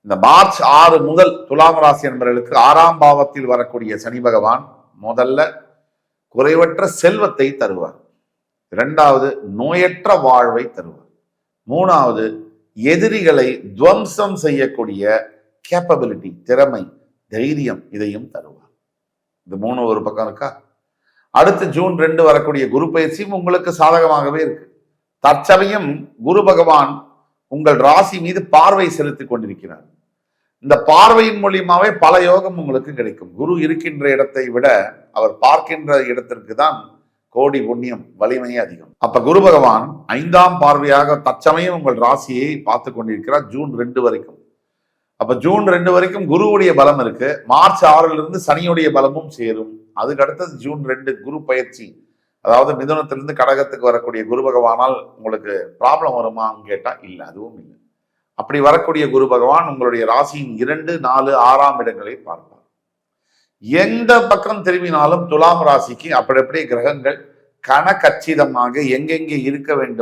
இந்த மார்ச் 6 முதல் துலாம் ராசி என்பவர்களுக்கு 6ஆம் பாவத்தில் வரக்கூடிய சனி பகவான் முதல்ல குறைவற்ற செல்வத்தை தருவார். இரண்டாவது நோயற்ற வாழ்வை தருவார். மூணாவது எதிரிகளை துவம்சம் செய்யக்கூடிய கேப்பபிலிட்டி, திறமை, தைரியம் இதையும் தருவார். இது 3 ஒரு பக்கம் இருக்கா. அடுத்து ஜூன் 2 வரக்கூடிய குரு பயிற்சியும் உங்களுக்கு சாதகமாகவே இருக்கு. தற்சமயம் குரு பகவான் உங்கள் ராசி மீது பார்வை செலுத்திக் கொண்டிருக்கிறார். இந்த பார்வையின் மூலியமாவே பல யோகம் உங்களுக்கு கிடைக்கும். குரு இருக்கின்ற இடத்தை விட அவர் பார்க்கின்ற இடத்திற்கு தான் கோடி புண்ணியம், வலிமையே அதிகம். அப்ப குரு பகவான் 5ஆம் பார்வையாக தற்சமயம் உங்கள் ராசியை பார்த்து கொண்டிருக்கிறார் ஜூன் 2 வரைக்கும். அப்ப ஜூன் 2 வரைக்கும் குருவுடைய பலம் இருக்கு. மார்ச் 6ல இருந்து சனியுடைய பலமும் சேரும். அதுக்கு அடுத்தது ஜூன் 2 குரு பயிற்சி, அதாவது மிதுனத்திலிருந்து கடகத்துக்கு வரக்கூடிய குரு பகவானால் உங்களுக்கு ப்ராப்ளம் வருமான்னு கேட்டா இல்ல, அதுவும் இல்லை. அப்படி வரக்கூடிய குரு பகவான் உங்களுடைய ராசியின் 2, 4, 6ஆம் இடங்களை பார்ப்பார். எந்த பக்கம் திரும்பினாலும் துலாம் ராசிக்கு அப்படி கிரகங்கள் கணக்கச்சிதமாக எங்கெங்கே இருக்க வேண்டும்